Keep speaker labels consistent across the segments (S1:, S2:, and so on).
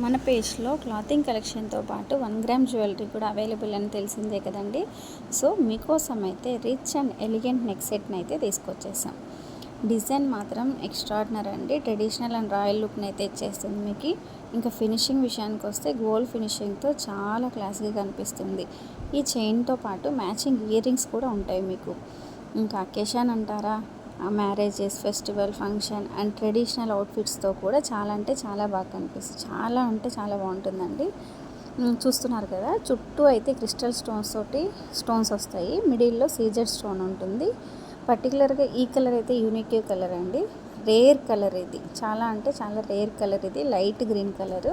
S1: మన పేజ్లో క్లాతింగ్ కలెక్షన్తో పాటు 1 గ్రామ్ జ్యువెలరీ కూడా అవైలబుల్ అని తెలిసిందే కదండి. సో మీకోసం అయితే రిచ్ అండ్ ఎలిగెంట్ నెక్ సెట్ని అయితే తీసుకొచ్చేసాం. డిజైన్ మాత్రం ఎక్స్ట్రాడినరీ అండి. ట్రెడిషనల్ అండ్ రాయల్ లుక్ని అయితే ఇచ్చేస్తుంది మీకు. ఇంకా ఫినిషింగ్ విషయానికి వస్తే గోల్డ్ ఫినిషింగ్తో చాలా క్లాస్గా కనిపిస్తుంది. ఈ చైన్తో పాటు మ్యాచింగ్ ఇయర్ రింగ్స్ కూడా ఉంటాయి మీకు. ఇంకా అకేషన్ అంటారా, marriages, festival, function and traditional అవుట్ఫిట్స్తో కూడా చాలా అంటే చాలా బాగా కనిపిస్తుంది. చాలా అంటే చాలా బాగుంటుందండి. చూస్తున్నారు కదా, చుట్టూ అయితే క్రిస్టల్ స్టోన్స్ వస్తాయి. మిడిల్లో సీజెడ్ స్టోన్ ఉంటుంది. పర్టికులర్గా ఈ కలర్ అయితే యూనిక్ కలర్ అండి. రేర్ కలర్ ఇది, చాలా అంటే చాలా రేర్ కలర్ ఇది. Light green colour,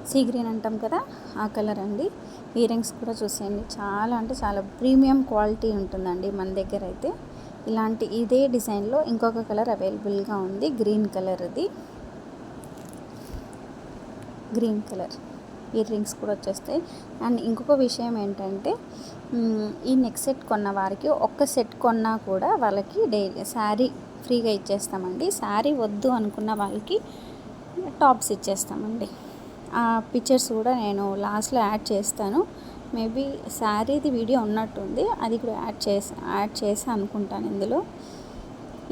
S1: sea green అంటాం కదా, ఆ కలర్ అండి. ఇయర్ రింగ్స్ కూడా చూసేయండి, చాలా అంటే చాలా ప్రీమియం క్వాలిటీ ఉంటుందండి మన దగ్గర అయితే. ఇలాంటి ఇదే డిజైన్లో ఇంకొక కలర్ అవైలబుల్గా ఉంది, గ్రీన్ కలర్. ఇది గ్రీన్ కలర్ ఇయర్ రింగ్స్ కూడా వచ్చేస్తాయి. అండ్ ఇంకొక విషయం ఏంటంటే, ఈ నెక్ సెట్ కొన్న వారికి ఒక్క సెట్ కొన్నా కూడా వాళ్ళకి డైలీ శారీ ఫ్రీగా ఇచ్చేస్తామండి. శారీ వద్దు అనుకున్న వాళ్ళకి టాప్స్ ఇచ్చేస్తామండి. ఆ పిక్చర్స్ కూడా నేను లాస్ట్లో యాడ్ చేస్తాను. మేబీ శారీది వీడియో ఉన్నట్టుంది, అది కూడా యాడ్ చేసి అనుకుంటాను ఇందులో.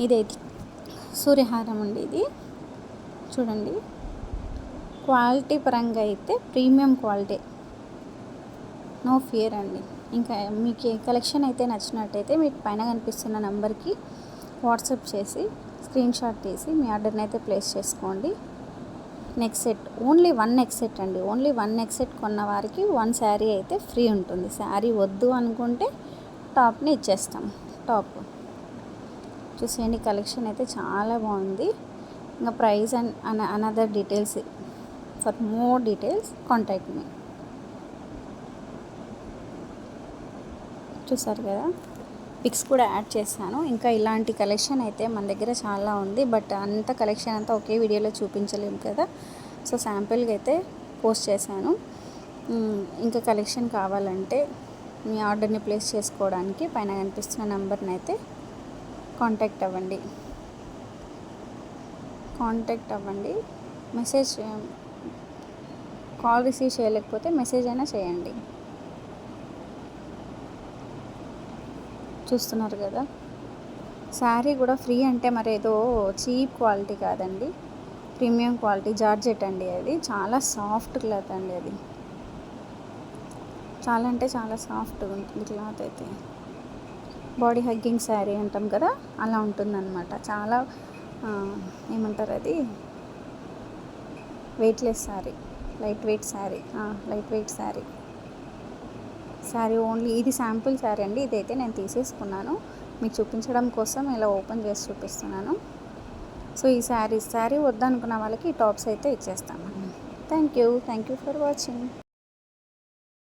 S1: ఇదైతే సూర్యహారం అండి. ఇది చూడండి, క్వాలిటీ పరంగా అయితే ప్రీమియం క్వాలిటీ, నో ఫియర్ అండి. ఇంకా మీకు ఏ కలెక్షన్ అయితే నచ్చినట్టయితే మీకు పైన కనిపిస్తున్న నెంబర్కి వాట్సాప్ చేసి స్క్రీన్ షాట్ తీసి మీ ఆర్డర్ని అయితే ప్లేస్ చేసుకోండి. Neck set only 1 neck set అండి. ఓన్లీ 1 నెక్ సెట్ కొన్న వారికి 1 శారీ అయితే ఫ్రీ ఉంటుంది. శారీ వద్దు అనుకుంటే టాప్ని ఇచ్చేస్తాం. టాప్ చూసేయండి, కలెక్షన్ అయితే చాలా బాగుంది. ఇంకా price and another details, for more details contact me. చూసారు కదా, పిక్స్ కూడా యాడ్ చేశాను. ఇంకా ఇలాంటి కలెక్షన్ అయితే మన దగ్గర చాలా ఉంది, బట్ అంత కలెక్షన్ అంతా ఒకే వీడియోలో చూపించలేము కదా. సో శాంపిల్గా అయితే పోస్ట్ చేశాను. ఇంకా కలెక్షన్ కావాలంటే మీ ఆర్డర్ని ప్లేస్ చేసుకోవడానికి పైన కనిపిస్తున్న నెంబర్ని అయితే కాంటాక్ట్ అవ్వండి. మెసేజ్, కాల్ రిసీవ్ చేయలేకపోతే మెసేజ్ అయినా చేయండి. చూస్తున్నారు కదా, శారీ కూడా ఫ్రీ అంటే మరి ఏదో చీప్ క్వాలిటీ కాదండి, ప్రీమియం క్వాలిటీ జార్జెట్ అండి. అది చాలా సాఫ్ట్ క్లాత్ అండి. అది చాలా అంటే చాలా సాఫ్ట్గా ఉంటుంది క్లాత్ అయితే. బాడీ హగ్గింగ్ శారీ అంటాం కదా, అలా ఉంటుందన్నమాట. చాలా ఏమంటారు అది, weightless sari, light weight sari only. ఇది శాంపుల్ శారీ అండి. ఇదైతే నేను తీసేసుకున్నాను, మీకు చూపించడం కోసం ఇలా ఓపెన్ చేసి చూపిస్తున్నాను. సో ఈ శారీ వద్దనుకున్న వాళ్ళకి ఈ టాప్స్ అయితే ఇచ్చేస్తాను. Thank you for watching.